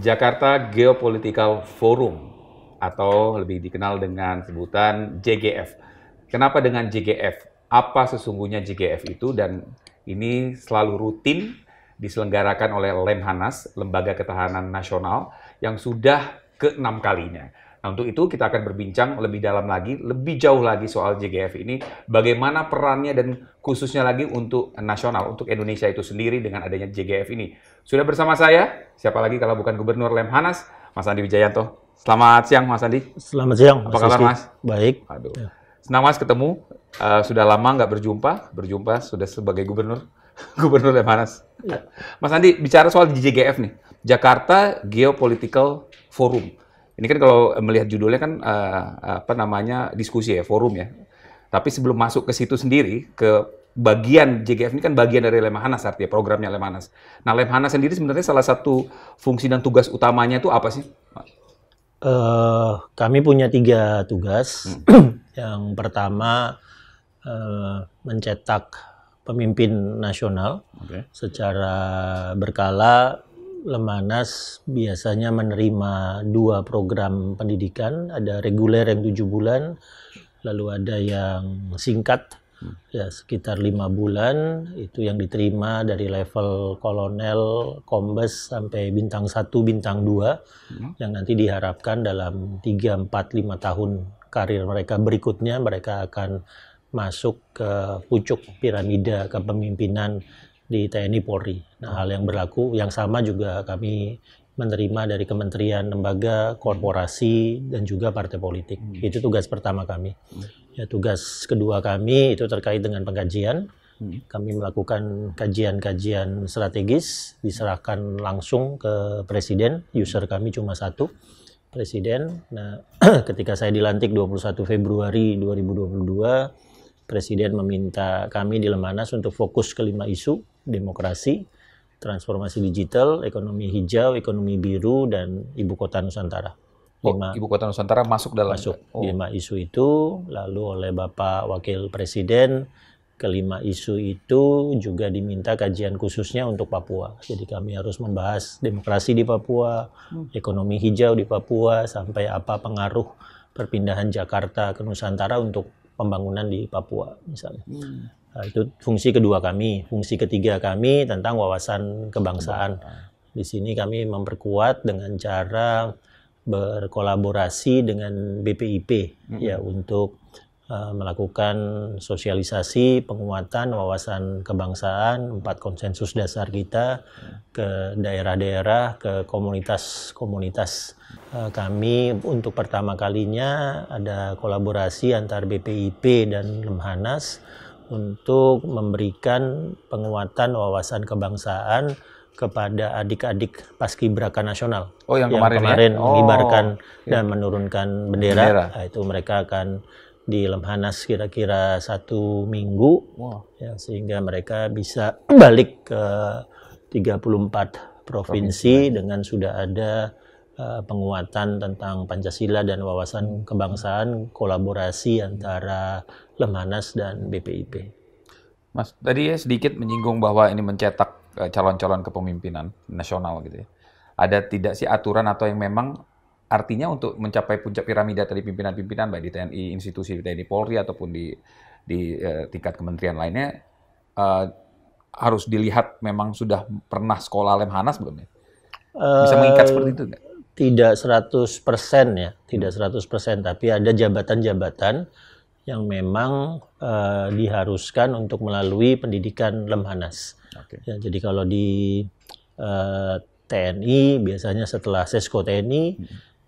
Jakarta Geopolitical Forum atau lebih dikenal dengan sebutan JGF. Kenapa dengan JGF? Apa sesungguhnya JGF itu? Dan ini selalu rutin diselenggarakan oleh Lemhanas, Lembaga Ketahanan Nasional, yang sudah ke-6 kalinya. Nah, untuk itu kita akan berbincang lebih dalam lagi, lebih jauh lagi soal JGF ini, bagaimana perannya dan khususnya lagi untuk nasional, untuk Indonesia itu sendiri dengan adanya JGF ini. Sudah bersama saya, siapa lagi kalau bukan Gubernur Lemhanas, Mas Andi Wijayanto. Selamat siang, Mas Andi. Selamat siang, Apa kabar, Mas? Baik. Aduh. Senang, Mas, ketemu. Sudah lama nggak berjumpa sudah sebagai Gubernur Lemhanas. Ya. Mas Andi, bicara soal JGF nih, Jakarta Geopolitical Forum. Ini kan kalau melihat judulnya kan diskusi ya, forum ya. Tapi sebelum masuk ke situ sendiri, ke bagian JGF ini kan bagian dari Lemhanas artinya programnya Lemhanas. Nah, Lemhanas sendiri sebenarnya salah satu fungsi dan tugas utamanya itu apa sih? Kami punya 3 tugas. Yang pertama mencetak pemimpin nasional. Secara berkala Lemhanas biasanya menerima 2 program pendidikan, ada reguler yang 7 bulan, lalu ada yang singkat, ya sekitar 5 bulan, itu yang diterima dari level kolonel, kombes, sampai bintang 1, bintang 2, yang nanti diharapkan dalam 3, 4, 5 tahun karir mereka berikutnya, mereka akan masuk ke pucuk piramida kepemimpinan di TNI Polri. Nah, hal yang berlaku, yang sama juga kami menerima dari kementerian, lembaga, korporasi, dan juga partai politik. Itu tugas pertama kami. Ya, tugas kedua kami itu terkait dengan pengkajian. Kami melakukan kajian-kajian strategis, diserahkan langsung ke Presiden. User kami cuma 1, Presiden. Nah, ketika saya dilantik 21 Februari 2022, Presiden meminta kami di Lemhanas untuk fokus ke 5 isu, demokrasi, transformasi digital, ekonomi hijau, ekonomi biru, dan Ibu Kota Nusantara. Ibu Kota Nusantara masuk dalam? Masuk. 5 isu itu, lalu oleh Bapak Wakil Presiden, ke-5 isu itu juga diminta kajian khususnya untuk Papua. Jadi kami harus membahas demokrasi di Papua, ekonomi hijau di Papua, sampai apa pengaruh perpindahan Jakarta ke Nusantara untuk pembangunan di Papua misalnya. Nah, itu fungsi kedua kami. Fungsi ketiga kami tentang wawasan kebangsaan. Di sini kami memperkuat dengan cara berkolaborasi dengan BPIP ya untuk melakukan sosialisasi penguatan wawasan kebangsaan, 4 konsensus dasar kita ke daerah-daerah, ke komunitas-komunitas. Kami untuk pertama kalinya ada kolaborasi antar BPIP dan Lemhanas untuk memberikan penguatan wawasan kebangsaan kepada adik-adik paskibraka nasional. Yang kemarin mengibarkan dan menurunkan bendera. Nah, itu mereka akan di Lemhanas kira-kira 1 minggu, ya, sehingga mereka bisa balik ke 34 provinsi dengan sudah ada penguatan tentang Pancasila dan wawasan kebangsaan, kolaborasi antara Lemhanas dan BPIP. Mas, tadi sedikit menyinggung bahwa ini mencetak calon-calon kepemimpinan nasional gitu ya. Ada tidak sih aturan atau yang memang artinya untuk mencapai puncak piramida tadi pimpinan-pimpinan baik di TNI, institusi TNI Polri ataupun di tingkat kementerian lainnya harus dilihat memang sudah pernah sekolah Lemhanas belum ya? Bisa mengikat seperti itu nggak? Tidak 100% ya, tidak 100%, tapi ada jabatan-jabatan yang memang diharuskan untuk melalui pendidikan Lemhanas. Ya, jadi kalau di TNI biasanya setelah Sesko TNI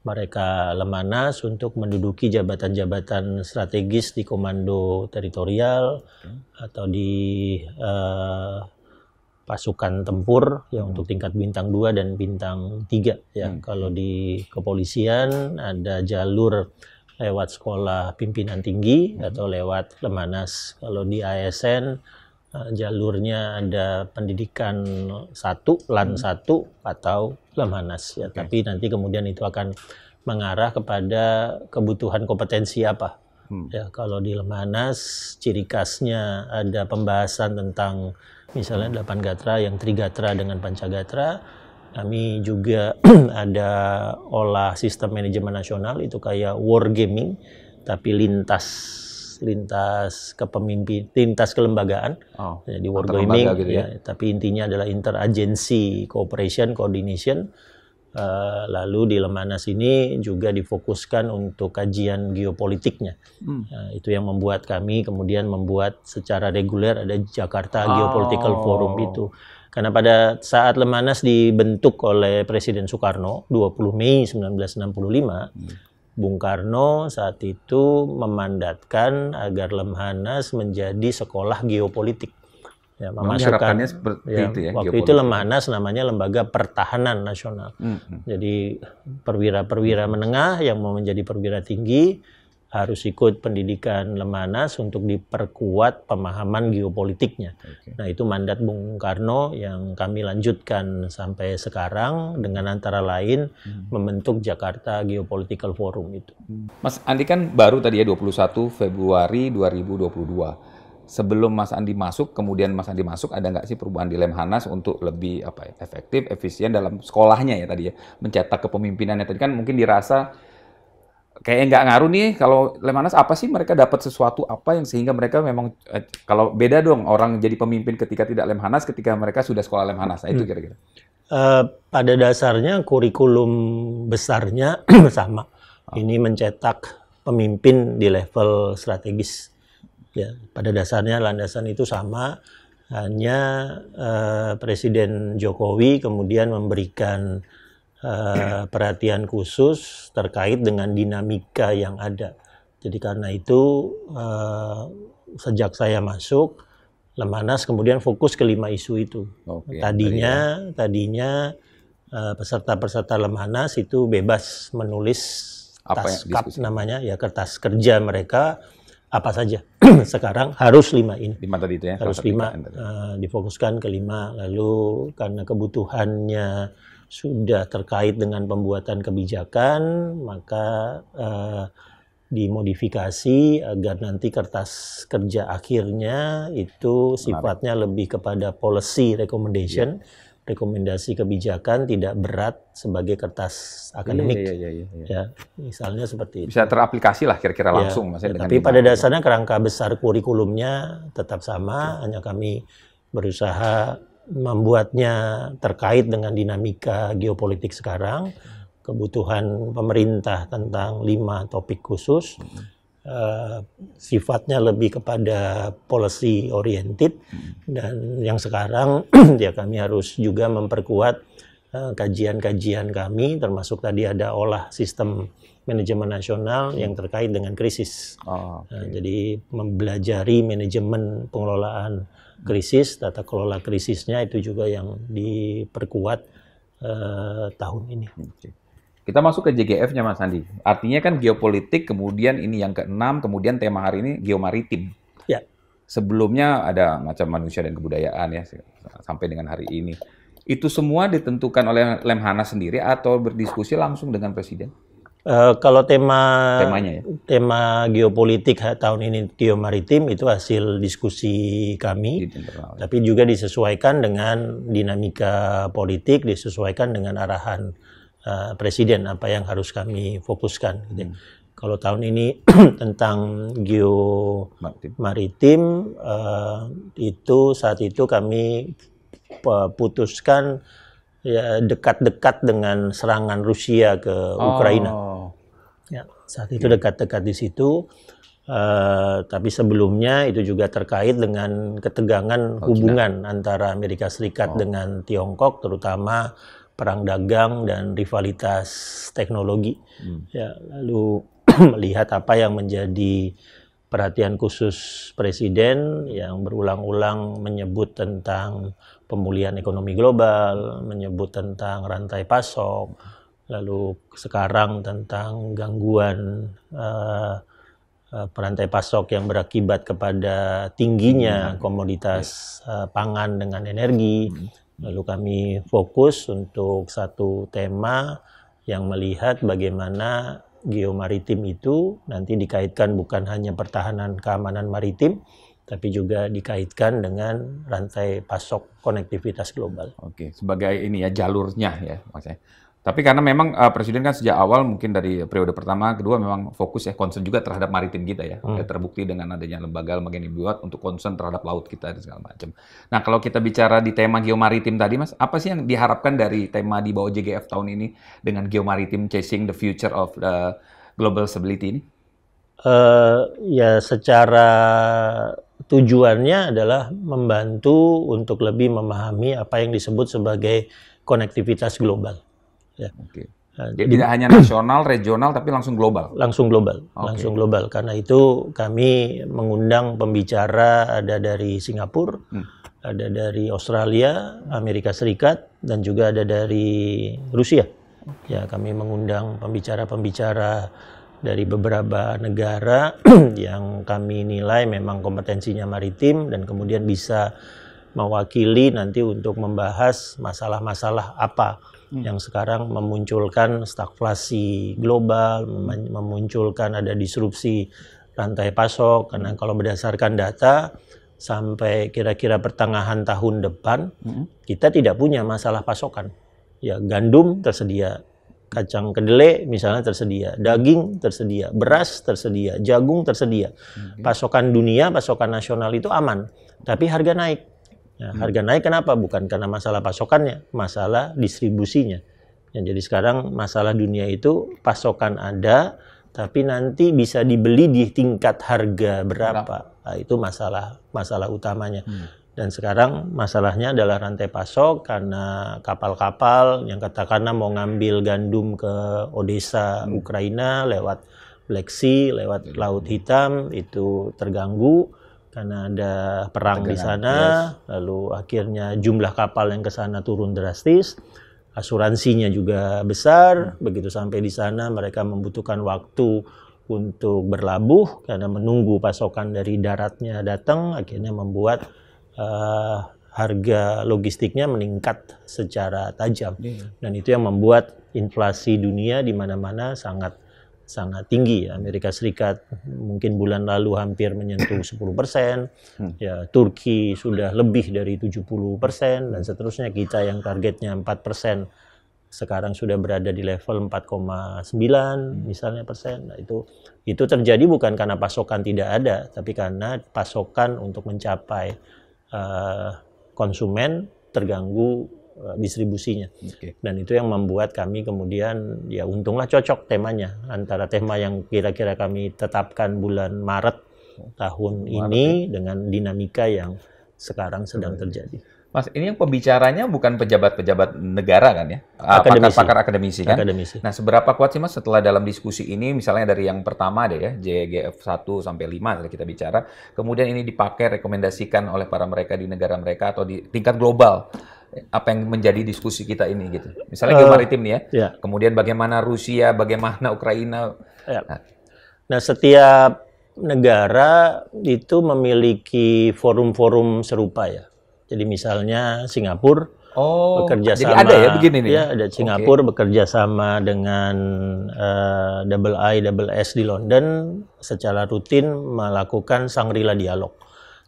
mereka Lemhanas untuk menduduki jabatan-jabatan strategis di komando teritorial atau di pasukan tempur ya untuk tingkat bintang 2 dan bintang 3 ya. Kalau di kepolisian ada jalur lewat sekolah pimpinan tinggi atau lewat Lemhanas. Kalau di ASN jalurnya ada pendidikan 1, LAN 1 atau Lemhanas ya. Tapi nanti kemudian itu akan mengarah kepada kebutuhan kompetensi apa. Ya, kalau di Lemhanas ciri khasnya ada pembahasan tentang misalnya 8 gatra yang Trigatra dengan Pancagatra. Kami juga ada olah sistem manajemen nasional, itu kayak wargaming, tapi lintas kelembagaan. Jadi wargaming gitu ya. tapi intinya adalah interagency cooperation coordination. Lalu di Lemhanas ini juga difokuskan untuk kajian geopolitiknya. Itu yang membuat kami kemudian membuat secara reguler ada Jakarta Geopolitical Forum itu. Karena pada saat Lemhanas dibentuk oleh Presiden Soekarno 20 Mei 1965, Bung Karno saat itu memandatkan agar Lemhanas menjadi sekolah geopolitik. Ya, harapannya seperti itu ya. Waktu itu Lemhanas namanya Lembaga Pertahanan Nasional. Jadi perwira-perwira menengah yang mau menjadi perwira tinggi harus ikut pendidikan Lemhanas untuk diperkuat pemahaman geopolitiknya. Nah, itu mandat Bung Karno yang kami lanjutkan sampai sekarang dengan antara lain membentuk Jakarta Geopolitical Forum itu. Mas Andi kan baru tadi ya 21 Februari 2022. Sebelum Mas Andi masuk, kemudian Mas Andi masuk, ada nggak sih perubahan di Lemhanas untuk lebih efektif, efisien dalam sekolahnya ya tadi ya, mencetak kepemimpinannya tadi kan mungkin dirasa kayak nggak ngaruh nih kalau Lemhanas apa sih mereka dapat sesuatu apa yang sehingga mereka memang kalau beda dong orang jadi pemimpin ketika tidak Lemhanas ketika mereka sudah sekolah Lemhanas. Nah, itu kira-kira. Pada dasarnya kurikulum besarnya sama. Ini mencetak pemimpin di level strategis. Ya, pada dasarnya landasan itu sama. Hanya Presiden Jokowi kemudian memberikan perhatian khusus terkait dengan dinamika yang ada. Jadi karena itu sejak saya masuk, Lemhanas kemudian fokus ke 5 isu itu. Tadinya peserta-peserta Lemhanas itu bebas menulis taskap namanya, ya kertas kerja mereka apa saja. Sekarang harus 5 ini. 5 tadi itu ya. Harus 5 difokuskan ke 5. Lalu karena kebutuhannya sudah terkait dengan pembuatan kebijakan, maka dimodifikasi agar nanti kertas kerja akhirnya itu sifatnya lebih kepada policy recommendation, rekomendasi kebijakan, tidak berat sebagai kertas akademik. Ya, misalnya seperti itu. Bisa teraplikasi lah kira-kira langsung. Tapi pada dasarnya kerangka besar kurikulumnya tetap sama, hanya kami berusaha membuatnya terkait dengan dinamika geopolitik sekarang, kebutuhan pemerintah tentang 5 topik khusus, sifatnya lebih kepada policy oriented, dan yang sekarang ya kami harus juga memperkuat kajian-kajian kami, termasuk tadi ada olah sistem manajemen nasional yang terkait dengan krisis. Jadi mempelajari manajemen pengelolaan krisis, tata kelola krisisnya itu juga yang diperkuat tahun ini. Kita masuk ke JGF-nya Mas Andi. Artinya kan geopolitik, kemudian ini yang ke-6, kemudian tema hari ini geomaritim. Ya. Sebelumnya ada macam manusia dan kebudayaan ya, sampai dengan hari ini. Itu semua ditentukan oleh Lemhanas sendiri atau berdiskusi langsung dengan Presiden? Kalau tema geopolitik tahun ini geomaritim itu hasil diskusi kami, tapi juga disesuaikan dengan dinamika politik, disesuaikan dengan arahan Presiden apa yang harus kami fokuskan. Kalau tahun ini tentang geomaritim, itu saat itu kami putuskan ya dekat-dekat dengan serangan Rusia ke Ukraina. Ya, saat itu dekat-dekat di situ. Tapi sebelumnya itu juga terkait dengan ketegangan hubungan antara Amerika Serikat dengan Tiongkok, terutama perang dagang dan rivalitas teknologi. Ya, lalu melihat apa yang menjadi perhatian khusus Presiden yang berulang-ulang menyebut tentang pemulihan ekonomi global, menyebut tentang rantai pasok, lalu sekarang tentang gangguan perantai pasok yang berakibat kepada tingginya komoditas pangan dengan energi. Lalu kami fokus untuk satu tema yang melihat bagaimana geomaritim itu nanti dikaitkan bukan hanya pertahanan keamanan maritim, tapi juga dikaitkan dengan rantai pasok konektivitas global. Oke, sebagai ini ya jalurnya ya maksudnya. Tapi karena memang Presiden kan sejak awal mungkin dari periode pertama, kedua memang fokus ya concern juga terhadap maritim kita ya. Ya terbukti dengan adanya lembaga-lembaga yang dibuat untuk concern terhadap laut kita dan segala macam. Nah, kalau kita bicara di tema geomaritim tadi Mas, apa sih yang diharapkan dari tema di bawah JGF tahun ini dengan geomaritim chasing the future of the global stability ini? Ya secara tujuannya adalah membantu untuk lebih memahami apa yang disebut sebagai konektivitas global. Ya. Oke. Jadi tidak hanya nasional, regional, tapi langsung global? Langsung global, langsung global. Karena itu kami mengundang pembicara ada dari Singapura, ada dari Australia, Amerika Serikat, dan juga ada dari Rusia. Ya, kami mengundang pembicara-pembicara dari beberapa negara yang kami nilai memang kompetensinya maritim dan kemudian bisa mewakili nanti untuk membahas masalah-masalah apa yang sekarang memunculkan stagflasi global, memunculkan ada disrupsi rantai pasok, karena kalau berdasarkan data sampai kira-kira pertengahan tahun depan kita tidak punya masalah pasokan. Ya, gandum tersedia, kacang kedelai misalnya tersedia, daging tersedia, beras tersedia, jagung tersedia. Pasokan dunia, pasokan nasional itu aman, tapi harga naik. Ya, harga naik kenapa? Bukan karena masalah pasokannya, masalah distribusinya. Ya, jadi sekarang masalah dunia itu pasokan ada, tapi nanti bisa dibeli di tingkat harga berapa. Nah, itu masalah utamanya. Dan sekarang masalahnya adalah rantai pasok karena kapal-kapal yang katakanlah mau ngambil gandum ke Odessa, Ukraina lewat Black Sea, lewat Laut Hitam itu terganggu karena ada perang di sana, lalu akhirnya jumlah kapal yang ke sana turun drastis, asuransinya juga besar, begitu sampai di sana mereka membutuhkan waktu untuk berlabuh karena menunggu pasokan dari daratnya datang, akhirnya membuat harga logistiknya meningkat secara tajam. Dan itu yang membuat inflasi dunia di mana-mana sangat tinggi. Amerika Serikat mungkin bulan lalu hampir menyentuh 10%, ya Turki sudah lebih dari 70%, dan seterusnya. Kita yang targetnya 4%, sekarang sudah berada di level 4,9 misalnya persen. Nah, itu terjadi bukan karena pasokan tidak ada, tapi karena pasokan untuk mencapai konsumen terganggu distribusinya. Dan itu yang membuat kami kemudian ya untunglah cocok temanya antara tema yang kira-kira kami tetapkan bulan Maret tahun ini dengan dinamika yang sekarang sedang terjadi. Mas, ini yang pembicaranya bukan pejabat-pejabat negara kan ya? Pakar-pakar akademisi kan? Akademisi. Nah, seberapa kuat sih Mas setelah dalam diskusi ini, misalnya dari yang pertama deh ya, JGF 1 sampai 5 tadi kita bicara, kemudian ini dipakai, rekomendasikan oleh para mereka di negara mereka atau di tingkat global, apa yang menjadi diskusi kita ini gitu. Misalnya geomaritim nih ya, kemudian bagaimana Rusia, bagaimana Ukraina. Nah, setiap negara itu memiliki forum-forum serupa ya. Jadi misalnya Singapura bekerja sama, ada ya begini nih. Ya, ada Singapura bekerja sama dengan IISS di London secara rutin melakukan Shangri-La Dialog.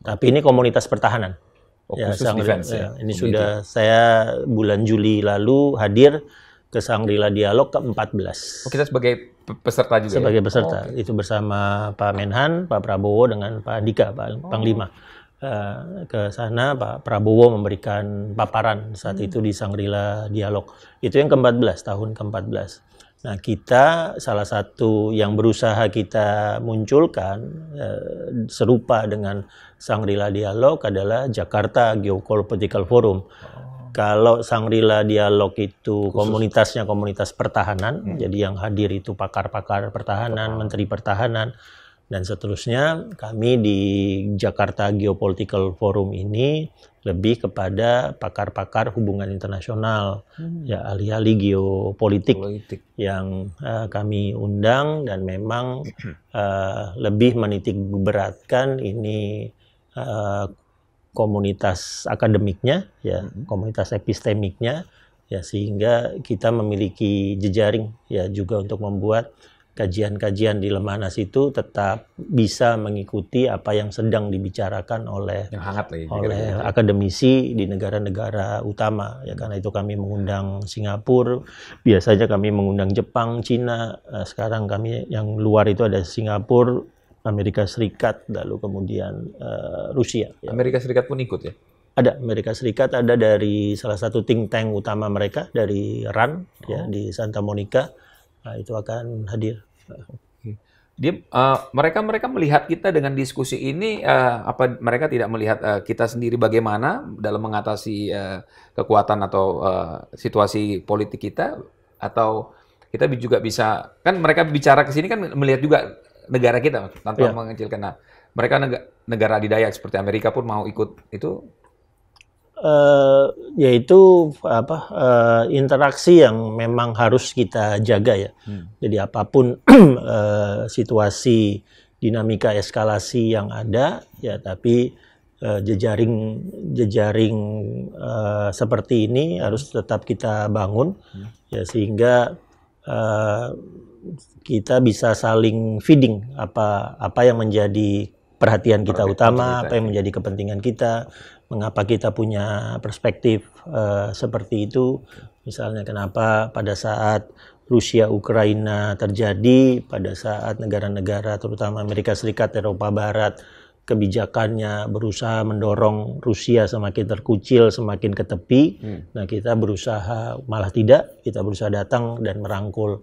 Tapi ini komunitas pertahanan. Ya, ini sudah saya bulan Juli lalu hadir ke Shangri-La Dialog ke-14. Kita sebagai peserta juga. Sebagai peserta. Itu bersama Pak Menhan, Pak Prabowo dengan Pak Andika, Pak Panglima. Ke sana Pak Prabowo memberikan paparan saat itu di Shangri-La Dialog. Itu yang ke-14, tahun ke-14. Nah, kita salah satu yang berusaha kita munculkan serupa dengan Shangri-La Dialog adalah Jakarta Geopolitical Forum. Kalau Shangri-La Dialog itu komunitasnya komunitas pertahanan, jadi yang hadir itu pakar-pakar pertahanan, menteri pertahanan, dan seterusnya. Kami di Jakarta Geopolitical Forum ini lebih kepada pakar-pakar hubungan internasional, ya ahli-ahli geopolitik yang kami undang, dan memang lebih menitik beratkan ini komunitas akademiknya, ya komunitas epistemiknya, ya sehingga kita memiliki jejaring ya juga untuk membuat kajian-kajian di Lemhanas itu tetap bisa mengikuti apa yang sedang dibicarakan oleh yang hangat lah ya, oleh akademisi di negara-negara utama. Ya, karena itu kami mengundang Singapura, biasanya kami mengundang Jepang, Cina, sekarang kami yang luar itu ada Singapura, Amerika Serikat, lalu kemudian Rusia. Ya. Amerika Serikat pun ikut ya? Ada, Amerika Serikat ada dari salah satu think tank utama mereka, dari RAND ya, di Santa Monica. Nah, itu akan hadir. Mereka melihat kita dengan diskusi ini, apa mereka tidak melihat kita sendiri bagaimana dalam mengatasi kekuatan atau situasi politik kita, atau kita juga bisa, kan mereka bicara ke sini kan melihat juga negara kita tanpa mengecilkan. Nah, mereka negara adidaya seperti Amerika pun mau ikut itu. Yaitu interaksi yang memang harus kita jaga ya. Jadi apapun situasi dinamika eskalasi yang ada ya, tapi jejaring seperti ini harus tetap kita bangun ya, sehingga kita bisa saling feeding apa yang menjadi perhatian kita utama, apa yang menjadi kepentingan kita. Mengapa kita punya perspektif seperti itu? Misalnya kenapa pada saat Rusia Ukraina terjadi, pada saat negara-negara terutama Amerika Serikat, Eropa Barat kebijakannya berusaha mendorong Rusia semakin terkucil, semakin ke tepi. Nah, kita berusaha, malah tidak, kita berusaha datang dan merangkul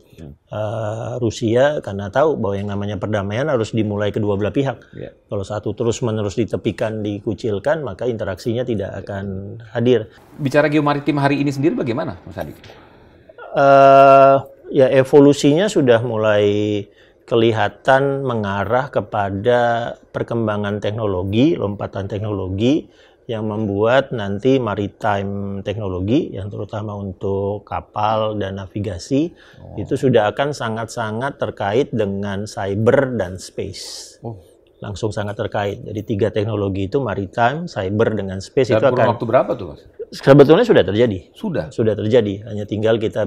Rusia, karena tahu bahwa yang namanya perdamaian harus dimulai kedua belah pihak. Kalau satu terus-menerus ditepikan, dikucilkan, maka interaksinya tidak akan hadir. Bicara geomaritim hari ini sendiri bagaimana, Mas Adi? Ya, evolusinya sudah mulai kelihatan mengarah kepada perkembangan teknologi, lompatan teknologi yang membuat nanti maritime teknologi yang terutama untuk kapal dan navigasi itu sudah akan sangat-sangat terkait dengan cyber dan space. Langsung sangat terkait. Jadi 3 teknologi itu, maritime, cyber dengan space, dan itu akan waktu berapa tuh, Mas? Sebetulnya sudah terjadi. Sudah terjadi. Hanya tinggal kita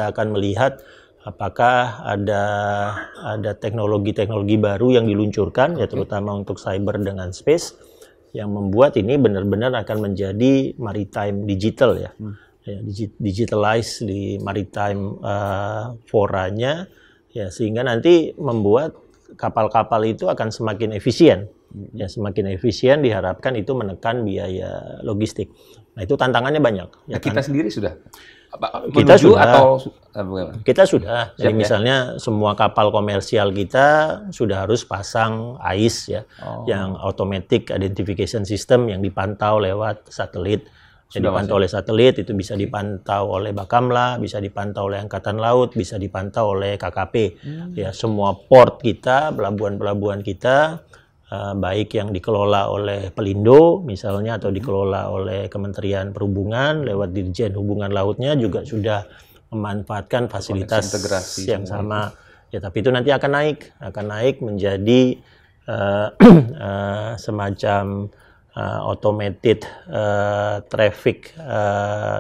akan melihat apakah ada teknologi-teknologi baru yang diluncurkan, ya terutama untuk cyber dengan space, yang membuat ini benar-benar akan menjadi maritime digital ya, digitalize di maritime foranya, ya, sehingga nanti membuat kapal-kapal itu akan semakin efisien. Ya, semakin efisien diharapkan itu menekan biaya logistik. Nah, itu tantangannya banyak. Ya, kita sendiri sudah. Kita sudah. Kita sudah. Jadi misalnya semua kapal komersial kita sudah harus pasang AIS ya, yang automatic identification system yang dipantau lewat satelit. Jadi dipantau oleh satelit, itu bisa dipantau oleh Bakamla, bisa dipantau oleh Angkatan Laut, bisa dipantau oleh KKP. Ya, semua port kita, pelabuhan-pelabuhan kita, baik yang dikelola oleh Pelindo misalnya atau dikelola oleh Kementerian Perhubungan lewat Dirjen Hubungan Lautnya juga sudah memanfaatkan fasilitas yang sama. Ya, tapi itu nanti akan naik menjadi semacam automated traffic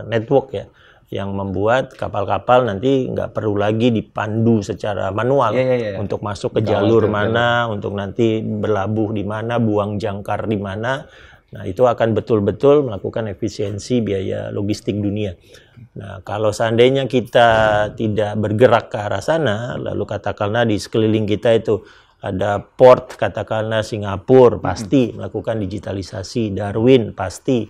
network ya, yang membuat kapal-kapal nanti nggak perlu lagi dipandu secara manual untuk masuk ke jalur mana, untuk nanti berlabuh di mana, buang jangkar di mana. Nah, itu akan betul-betul melakukan efisiensi biaya logistik dunia. Nah, kalau seandainya kita tidak bergerak ke arah sana, lalu katakanlah di sekeliling kita itu ada port, katakanlah Singapura, pasti melakukan digitalisasi, Darwin pasti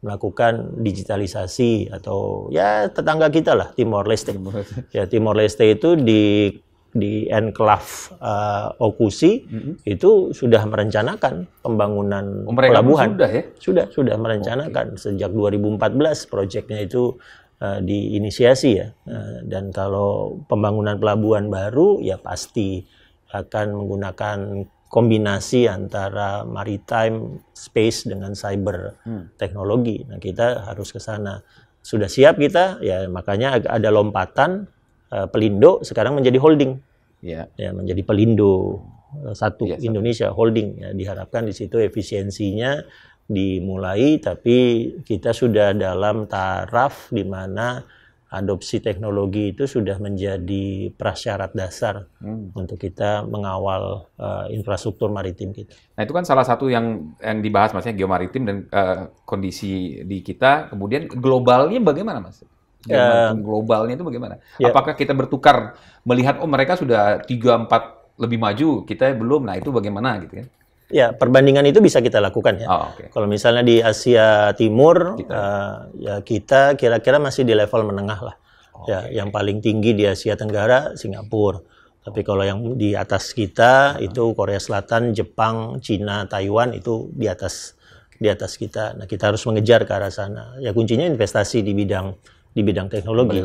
melakukan digitalisasi, atau ya tetangga kita lah, Timor Leste. Ya, Timor Leste itu di enclave Okusi itu sudah merencanakan pembangunan pelabuhan. Sudah merencanakan sejak 2014 proyeknya itu diinisiasi ya. Dan kalau pembangunan pelabuhan baru ya pasti akan menggunakan kombinasi antara maritime space dengan cyber teknologi. Nah, kita harus ke sana. Sudah siap kita, ya makanya ada lompatan Pelindo sekarang menjadi holding. Ya, menjadi Pelindo satu Indonesia holding. Ya, diharapkan di situ efisiensinya dimulai, tapi kita sudah dalam taraf di mana adopsi teknologi itu sudah menjadi prasyarat dasar untuk kita mengawal infrastruktur maritim kita. Nah, itu kan salah satu yang dibahas, maksudnya geomaritim dan kondisi di kita. Kemudian globalnya bagaimana, Mas? Geomaritim globalnya itu bagaimana? Apakah kita bertukar melihat, oh mereka sudah 3-4 lebih maju, kita belum, nah itu bagaimana gitu kan? Ya, perbandingan itu bisa kita lakukan ya. Kalau misalnya di Asia Timur, ya kita kira-kira masih di level menengah lah. Ya, yang paling tinggi di Asia Tenggara Singapura. Tapi kalau yang di atas kita itu Korea Selatan, Jepang, Cina, Taiwan itu di atas kita. Nah, kita harus mengejar ke arah sana. Ya kuncinya investasi di bidang teknologi.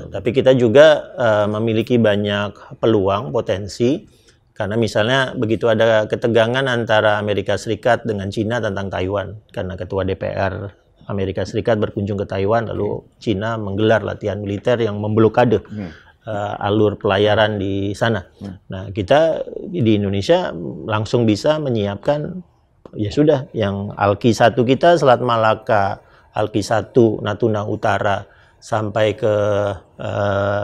Tapi kita juga memiliki banyak peluang, potensi. Karena misalnya begitu ada ketegangan antara Amerika Serikat dengan Cina tentang Taiwan, karena ketua DPR Amerika Serikat berkunjung ke Taiwan, lalu Cina menggelar latihan militer yang memblokade alur pelayaran di sana. Nah, kita di Indonesia langsung bisa menyiapkan, ya sudah, yang Alki 1 kita Selat Malaka, Alki 1 Natuna Utara, sampai ke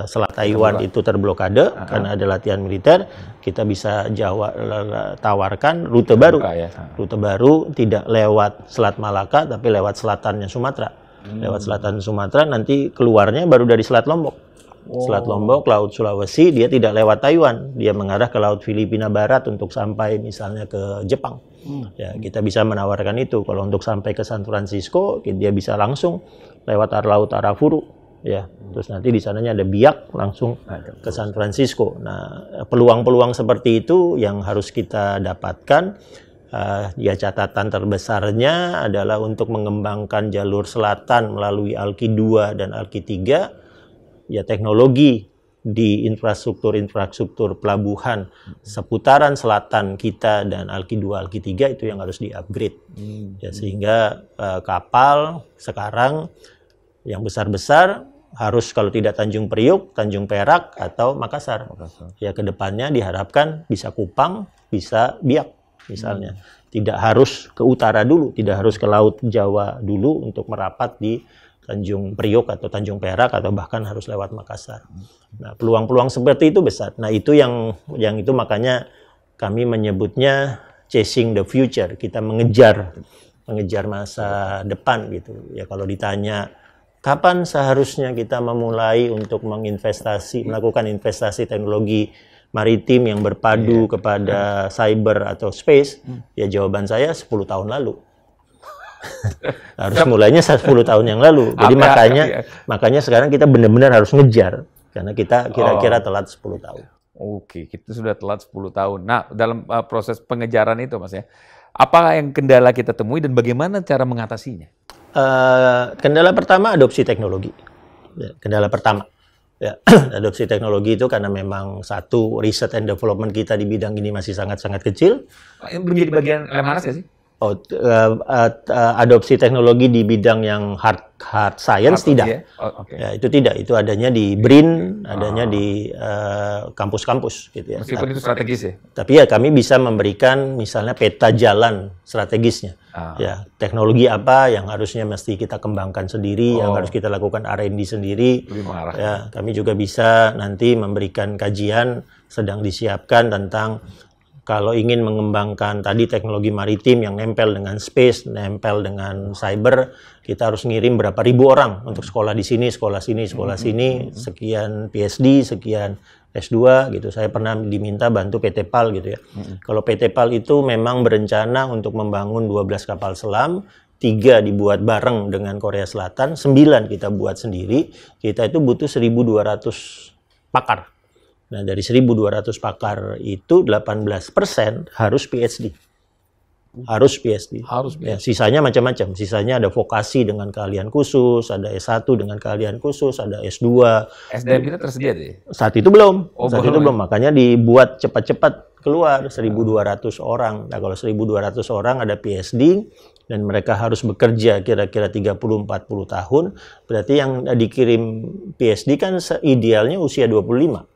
Selat Taiwan itu terblokade karena ada latihan militer, kita bisa tawarkan rute baru. Rute baru tidak lewat Selat Malaka, tapi lewat selatannya Sumatera. Lewat selatan Sumatera, nanti keluarnya baru dari Selat Lombok. Selat Lombok, Laut Sulawesi, dia tidak lewat Taiwan. Dia mengarah ke Laut Filipina Barat untuk sampai misalnya ke Jepang. Ya, kita bisa menawarkan itu. Kalau untuk sampai ke San Francisco, dia bisa langsung lewat Laut Arafuru, ya. Terus nanti di sananya ada Biak langsung ke San Francisco. Nah, peluang-peluang seperti itu yang harus kita dapatkan. Ya, catatan terbesarnya adalah untuk mengembangkan jalur selatan melalui Alki 2 dan Alki 3. Ya, teknologi di infrastruktur pelabuhan seputaran selatan kita dan Alki 2, Alki 3 itu yang harus di-upgrade. Ya, sehingga kapal sekarang yang besar-besar harus, kalau tidak Tanjung Priuk, Tanjung Perak, atau Makassar. Ya, ke depannya diharapkan bisa Kupang, bisa Biak misalnya. Tidak harus ke utara dulu, tidak harus ke Laut Jawa dulu untuk merapat di Tanjung Priok atau Tanjung Perak, atau bahkan harus lewat Makassar. Nah, peluang-peluang seperti itu besar. Nah, itu yang itu makanya kami menyebutnya chasing the future. Kita mengejar masa depan gitu. Ya, kalau ditanya kapan seharusnya kita memulai untuk melakukan investasi teknologi maritim yang berpadu kepada cyber atau space, ya jawaban saya 10 tahun lalu. Harus mulainya 10 tahun yang lalu. Jadi makanya sekarang kita benar-benar harus ngejar, karena kita kira-kira telat 10 tahun. Oke, kita sudah telat 10 tahun. Nah, dalam proses pengejaran itu, Mas ya, apa yang kendala kita temui dan bagaimana cara mengatasinya? Kendala pertama adopsi teknologi. Ya, kendala pertama. Ya, adopsi teknologi itu karena memang satu, riset and development kita di bidang ini masih sangat-sangat kecil. Menjadi bagian Lemhanas nggak sih? Adopsi teknologi di bidang yang hard science tidak. Ya, itu tidak. Itu adanya di BRIN, adanya di kampus-kampus gitu ya. Meskipun itu strategis ya. Tapi ya kami bisa memberikan misalnya peta jalan strategisnya. Ya, teknologi apa yang harusnya mesti kita kembangkan sendiri, yang harus kita lakukan R&D sendiri. Ya, kami juga bisa nanti memberikan kajian sedang disiapkan tentang kalau ingin mengembangkan tadi teknologi maritim yang nempel dengan space, nempel dengan cyber, kita harus ngirim berapa ribu orang untuk sekolah di sini, sekolah sini, sekian PhD, sekian S2 gitu. Saya pernah diminta bantu PT PAL gitu ya. Kalau PT PAL itu memang berencana untuk membangun 12 kapal selam, 3 dibuat bareng dengan Korea Selatan, 9 kita buat sendiri. Kita itu butuh 1.200 pakar. Nah, dari 1.200 pakar itu 18% harus PhD. Harus PhD. Ya, sisanya macam-macam. Sisanya ada vokasi dengan keahlian khusus, ada S1 dengan keahlian khusus, ada S2. SDM kita tersedia deh? Saat itu belum. Saat itu belum. Makanya dibuat cepat-cepat keluar 1.200 orang. Nah, kalau 1.200 orang ada PhD dan mereka harus bekerja kira-kira 30-40 tahun, berarti yang dikirim PhD kan idealnya usia 25-26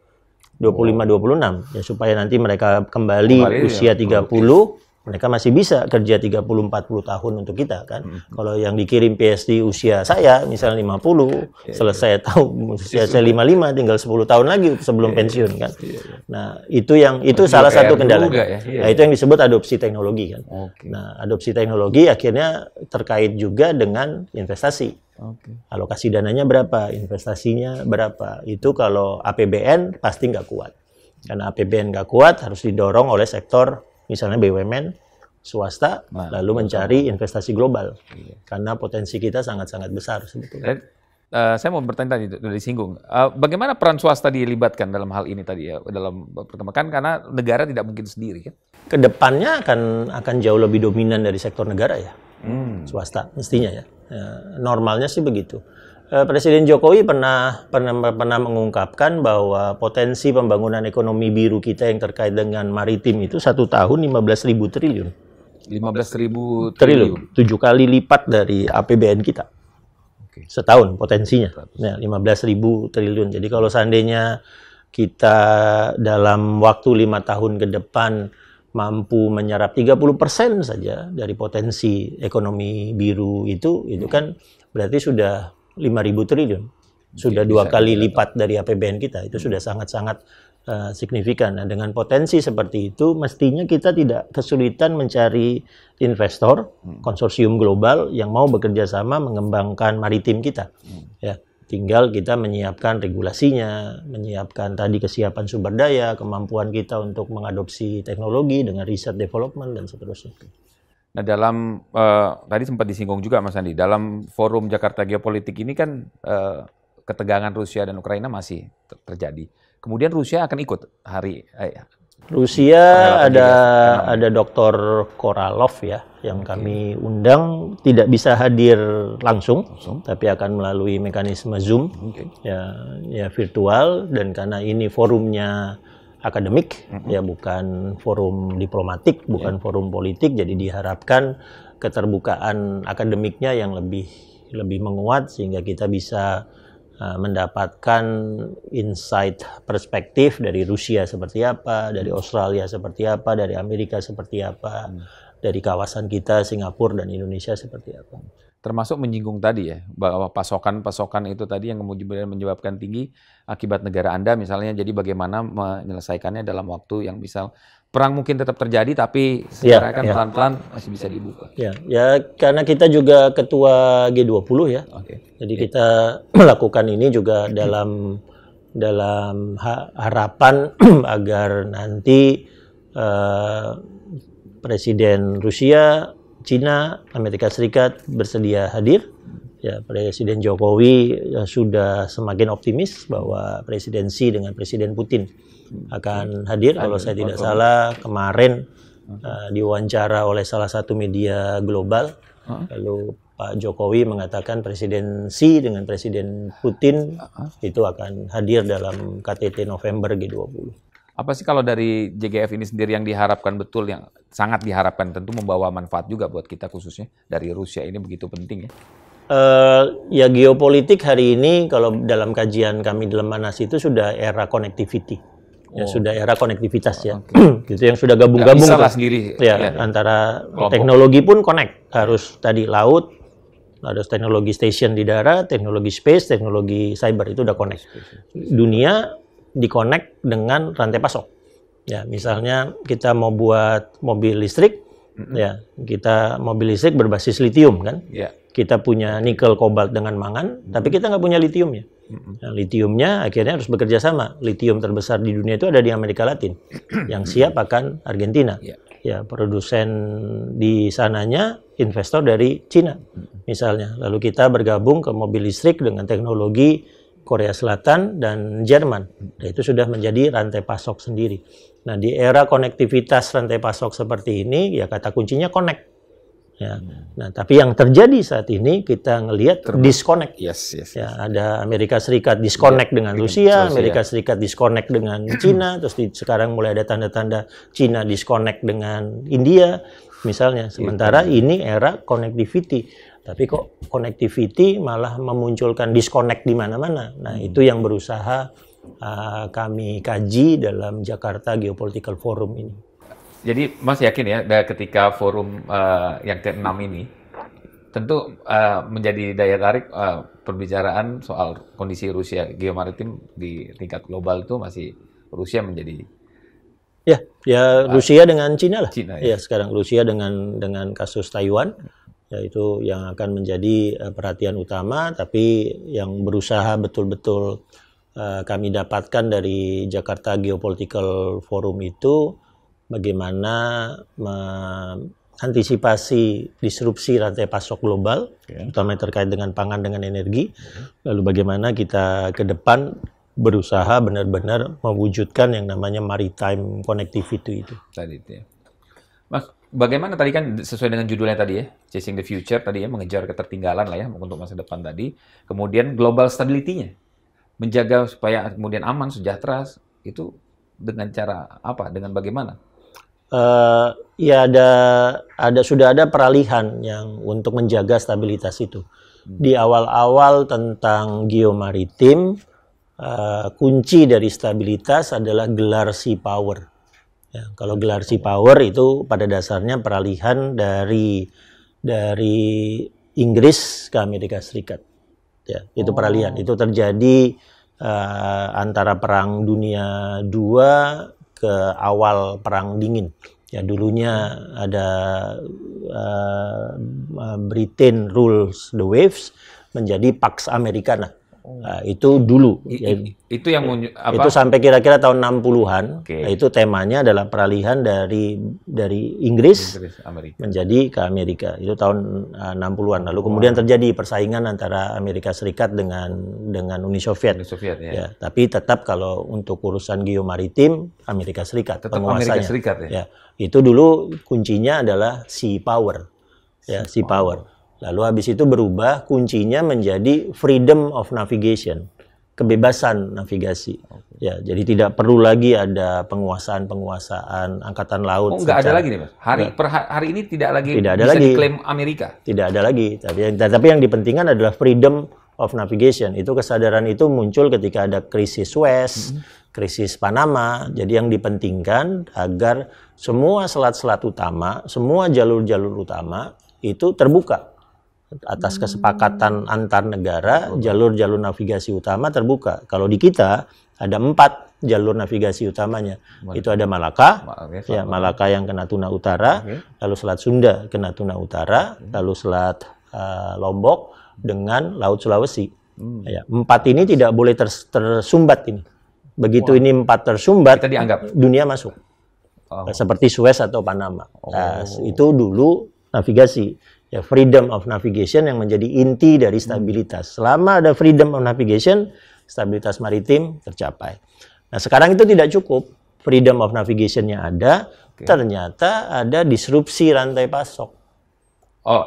ya, supaya nanti mereka kembali usia 30 mereka masih bisa kerja 30-40 tahun untuk kita kan. Kalau yang dikirim PSD usia saya misalnya 50, selesai tahun usia saya 55, tinggal 10 tahun lagi sebelum pensiun kan. Nah, itu salah satu kendalanya. Nah, itu yang disebut adopsi teknologi kan. Nah, adopsi teknologi akhirnya terkait juga dengan investasi. Alokasi dananya berapa, investasinya berapa. Itu kalau APBN pasti nggak kuat. Karena APBN nggak kuat harus didorong oleh sektor misalnya BUMN, swasta, lalu mencari investasi global. Karena potensi kita sangat-sangat besar sebetulnya. Saya mau bertanya tadi, sudah disinggung. Bagaimana peran swasta dilibatkan dalam hal ini tadi ya? Dalam perkembangan, karena negara tidak mungkin sendiri kan? Kedepannya akan jauh lebih dominan dari sektor negara ya. Swasta, mestinya ya. Normalnya sih begitu. Presiden Jokowi pernah mengungkapkan bahwa potensi pembangunan ekonomi biru kita yang terkait dengan maritim itu 1 tahun 15.000 triliun. 15.000 triliun? 7 kali lipat dari APBN kita. Setahun potensinya. Nah, 15.000 triliun. Jadi kalau seandainya kita dalam waktu 5 tahun ke depan mampu menyerap 30% saja dari potensi ekonomi biru itu kan berarti sudah 5.000 triliun. Sudah 2 kali lipat dari APBN kita. Itu sudah sangat-sangat signifikan. Nah, dengan potensi seperti itu, mestinya kita tidak kesulitan mencari investor, konsorsium global yang mau bekerja sama mengembangkan maritim kita. Ya, tinggal kita menyiapkan regulasinya, menyiapkan tadi kesiapan sumber daya, kemampuan kita untuk mengadopsi teknologi dengan riset development dan seterusnya. Nah, dalam tadi sempat disinggung juga Mas Andi, dalam forum Jakarta Geopolitik ini kan ketegangan Rusia dan Ukraina masih terjadi. Kemudian Rusia akan ikut hari Rusia ada Dr. Koralov ya yang kami undang, tidak bisa hadir langsung. Tapi akan melalui mekanisme Zoom ya virtual, dan karena ini forumnya akademik ya, bukan forum diplomatik, bukan forum politik, jadi diharapkan keterbukaan akademiknya yang lebih menguat sehingga kita bisa mendapatkan insight perspektif dari Rusia seperti apa, dari Australia seperti apa, dari Amerika seperti apa, dari kawasan kita Singapura dan Indonesia seperti apa. Termasuk menyinggung tadi ya, bahwa pasokan itu tadi yang kemudian menyebabkan tinggi akibat negara Anda misalnya, jadi bagaimana menyelesaikannya dalam waktu yang misal perang mungkin tetap terjadi tapi secara kan pelan-pelan masih bisa dibuka. Ya, karena kita juga ketua G20 ya. Jadi kita melakukan ini juga dalam harapan agar nanti Presiden Rusia, Cina, Amerika Serikat bersedia hadir. Ya, Presiden Jokowi sudah semakin optimis bahwa presidensi dengan Presiden Putin akan hadir. Kalau saya tidak salah kemarin diwawancara oleh salah satu media global, lalu Pak Jokowi mengatakan presidensi dengan Presiden Putin itu akan hadir dalam KTT November G20. Apa sih kalau dari JGF ini sendiri yang diharapkan betul, yang sangat diharapkan, tentu membawa manfaat juga buat kita khususnya dari Rusia ini begitu penting ya? Ya geopolitik hari ini kalau dalam kajian kami di Lemhanas itu sudah era connectivity. Ya sudah era konektivitas ya. Gitu yang sudah gabung-gabung sendiri ya, antara teknologi pun connect. Harus tadi laut, harus teknologi station di darat, teknologi space, teknologi cyber itu udah connect. Dunia di-connect dengan rantai pasok. Ya, misalnya kita mau buat mobil listrik, ya, kita mobil listrik berbasis litium kan? Kita punya nikel, kobalt dengan mangan, tapi kita nggak punya litiumnya. Nah, litiumnya akhirnya harus bekerja sama. Litium terbesar di dunia itu ada di Amerika Latin. Yang siap akan Argentina. Ya, produsen di sananya investor dari Cina misalnya. Lalu kita bergabung ke mobil listrik dengan teknologi Korea Selatan dan Jerman. Nah, itu sudah menjadi rantai pasok sendiri. Nah, di era konektivitas rantai pasok seperti ini, ya kata kuncinya connect. Ya. Nah, tapi yang terjadi saat ini kita ngelihat disconnect. Ya, ada Amerika Serikat disconnect dengan Rusia, Amerika Serikat disconnect dengan Cina, terus sekarang mulai ada tanda-tanda Cina disconnect dengan India, misalnya. Sementara ini era connectivity. Tapi kok connectivity malah memunculkan disconnect di mana-mana. Nah, itu yang berusaha kami kaji dalam Jakarta Geopolitical Forum ini. Jadi Mas yakin ya, ketika forum yang ke-6 ini, tentu menjadi daya tarik perbicaraan soal kondisi Rusia geomaritim di tingkat global itu masih Rusia menjadi ya Rusia dengan Cina lah. Cina, ya sekarang Rusia dengan kasus Taiwan, yaitu yang akan menjadi perhatian utama. Tapi yang berusaha betul-betul kami dapatkan dari Jakarta Geopolitical Forum itu bagaimana antisipasi disrupsi rantai pasok global, terutama terkait dengan pangan, dengan energi. Lalu bagaimana kita ke depan berusaha benar-benar mewujudkan yang namanya maritime connectivity itu. Tadi itu ya. Mas, bagaimana tadi kan sesuai dengan judulnya tadi ya, Chasing the Future tadi ya, mengejar ketertinggalan lah ya untuk masa depan tadi. Kemudian global stability-nya, menjaga supaya kemudian aman, sejahtera, itu dengan cara apa? Dengan bagaimana? Ya sudah ada peralihan yang untuk menjaga stabilitas itu. Di awal-awal tentang geomaritim, kunci dari stabilitas adalah gelar sea power. Ya, kalau gelar sea power itu pada dasarnya peralihan dari Inggris ke Amerika Serikat. Ya, itu peralihan. Itu terjadi antara Perang Dunia II ke awal Perang Dingin. Ya, dulunya ada Britain rules the waves menjadi Pax Americana. Itu dulu. Itu yang apa? Itu sampai kira-kira tahun 60-an. Okay. Nah, itu temanya adalah peralihan dari Inggris Amerika menjadi ke Amerika. Itu tahun 60-an. Lalu kemudian terjadi persaingan antara Amerika Serikat dengan Uni Soviet. Ya, tapi tetap kalau untuk urusan geomaritim Amerika Serikat tetap penguasanya. Amerika Serikat ya. Itu dulu kuncinya adalah sea power. Ya, sea power. Lalu habis itu berubah, kuncinya menjadi freedom of navigation, kebebasan navigasi. Ya, jadi tidak perlu lagi ada penguasaan angkatan laut. Nggak ada lagi nih, Mas. Hari ini tidak ada bisa lagi diklaim Amerika. Tidak ada lagi. Tapi yang dipentingkan adalah freedom of navigation. Itu kesadaran itu muncul ketika ada krisis Suez, krisis Panama. Jadi yang dipentingkan agar semua selat-selat utama, semua jalur-jalur utama itu terbuka. Atas kesepakatan antar negara, jalur-jalur navigasi utama terbuka. Kalau di kita ada 4 jalur navigasi utamanya. Itu ada Malaka, Malaka yang ke Natuna Utara, lalu Selat Sunda ke Natuna Utara, lalu Selat Lombok dengan Laut Sulawesi. 4 ini tidak boleh tersumbat ini. Begitu ini 4 tersumbat, kita dianggap dunia masuk. Seperti Suez atau Panama. Itu dulu navigasi. Ya, freedom of navigation yang menjadi inti dari stabilitas. Selama ada freedom of navigation, stabilitas maritim tercapai. Nah, sekarang itu tidak cukup. Freedom of navigation-nya ada, ternyata ada disrupsi rantai pasok.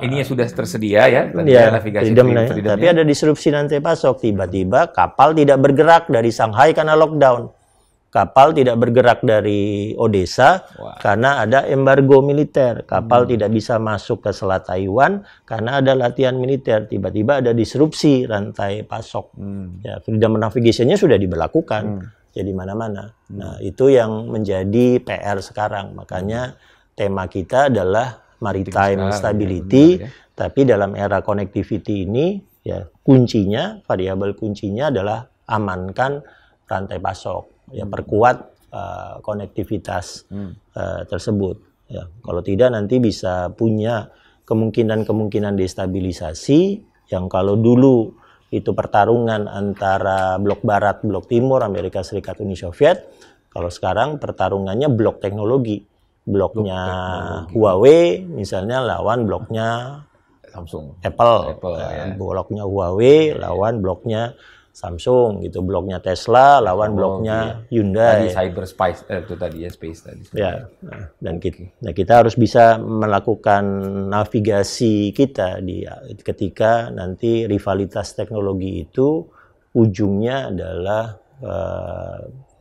Ini sudah tersedia ya, navigasi freedom. Tapi ada disrupsi rantai pasok. Tiba-tiba kapal tidak bergerak dari Shanghai karena lockdown. Kapal tidak bergerak dari Odessa karena ada embargo militer. Kapal tidak bisa masuk ke Selat Taiwan karena ada latihan militer. Tiba-tiba ada disrupsi rantai pasok. Ya, freedom navigation-nya sudah diberlakukan. Jadi mana-mana. Nah, itu yang menjadi PR sekarang. Makanya tema kita adalah maritime stability. Tapi dalam era connectivity ini, ya kuncinya, variabel kuncinya adalah amankan rantai pasok. Ya, perkuat konektivitas tersebut. Ya, kalau tidak nanti bisa punya kemungkinan destabilisasi yang kalau dulu itu pertarungan antara blok barat, blok timur, Amerika Serikat, Uni Soviet. Kalau sekarang pertarungannya blok teknologi. Bloknya Huawei misalnya lawan bloknya Samsung, Apple bloknya Huawei lawan bloknya Samsung gitu, bloknya Tesla lawan bloknya Hyundai. Tadi cyberspace itu tadi ya, space tadi. Ya, dan kita harus bisa melakukan navigasi kita ketika nanti rivalitas teknologi itu ujungnya adalah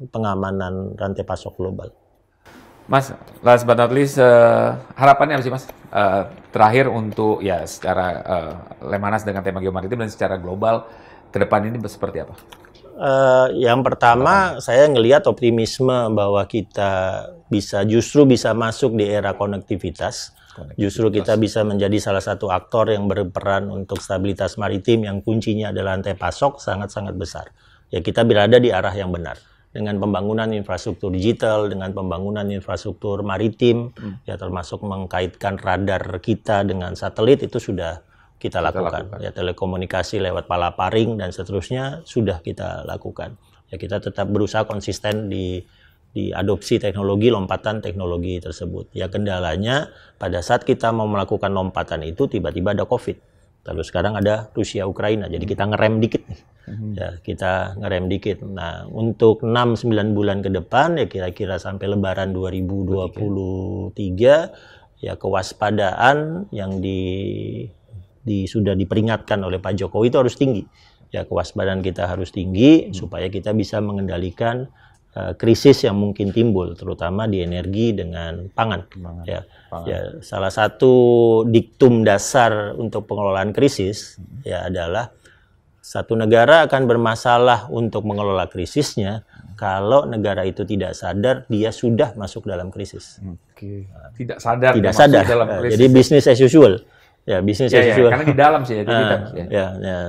pengamanan rantai pasok global. Mas, last but not least, harapannya apa sih Mas? Terakhir untuk ya secara Lemhanas dengan tema geomaritim dan secara global ke depan ini seperti apa? Yang pertama, saya ngelihat optimisme bahwa kita justru bisa masuk di era konektivitas. Justru kita bisa menjadi salah satu aktor yang berperan untuk stabilitas maritim yang kuncinya adalah rantai pasok sangat-sangat besar. Ya, kita berada di arah yang benar. Dengan pembangunan infrastruktur digital, dengan pembangunan infrastruktur maritim, ya termasuk mengkaitkan radar kita dengan satelit, itu sudah kita lakukan. Ya, telekomunikasi lewat palaparing dan seterusnya sudah kita lakukan. Ya, kita tetap berusaha konsisten di adopsi teknologi, lompatan teknologi tersebut. Ya, kendalanya pada saat kita mau melakukan lompatan itu tiba-tiba ada COVID. Lalu sekarang ada Rusia Ukraina. Jadi kita ngerem dikit nih. Ya, kita ngerem dikit. Nah, untuk 6-9 bulan ke depan ya kira-kira sampai Lebaran 2023 ya kewaspadaan yang sudah diperingatkan oleh Pak Jokowi itu harus tinggi. Ya, kewaspadaan kita harus tinggi supaya kita bisa mengendalikan krisis yang mungkin timbul, terutama di energi dengan pangan. Ya, salah satu diktum dasar untuk pengelolaan krisis ya adalah satu negara akan bermasalah untuk mengelola krisisnya kalau negara itu tidak sadar dia sudah masuk dalam krisis. Tidak sadar. Tidak sadar. Dalam krisis. Jadi business as usual. Ya, bisnis as usual. Karena di dalam sih.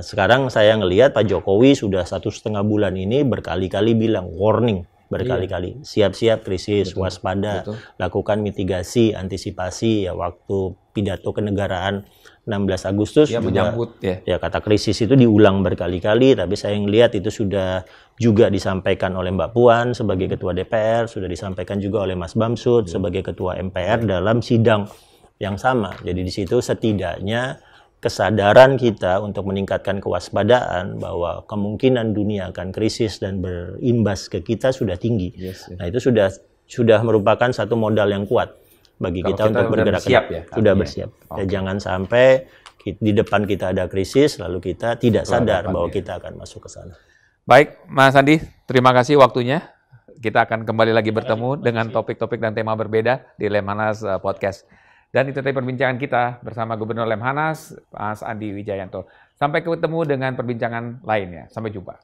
Sekarang saya ngelihat Pak Jokowi sudah 1,5 bulan ini berkali-kali bilang warning. Berkali-kali, siap-siap krisis, waspada, lakukan mitigasi, antisipasi. Ya, waktu pidato kenegaraan 16 Agustus menyambut ya kata krisis itu diulang berkali-kali, tapi saya ngelihat itu sudah juga disampaikan oleh Mbak Puan sebagai Ketua DPR, sudah disampaikan juga oleh Mas Bamsud sebagai Ketua MPR dalam sidang yang sama. Jadi di situ setidaknya kesadaran kita untuk meningkatkan kewaspadaan bahwa kemungkinan dunia akan krisis dan berimbas ke kita sudah tinggi. Nah, itu sudah merupakan satu modal yang kuat bagi kita untuk bergerak. Sudah bersiap. Ya, jangan sampai di depan kita ada krisis lalu kita tidak sadar bahwa kita akan masuk ke sana. Baik, Mas Andi, terima kasih waktunya. Kita akan kembali lagi bertemu dengan topik-topik dan tema berbeda di Lemhanas Podcast. Dan itu tadi perbincangan kita bersama Gubernur Lemhanas, Mas Andi Wijayanto. Sampai ketemu dengan perbincangan lainnya. Sampai jumpa.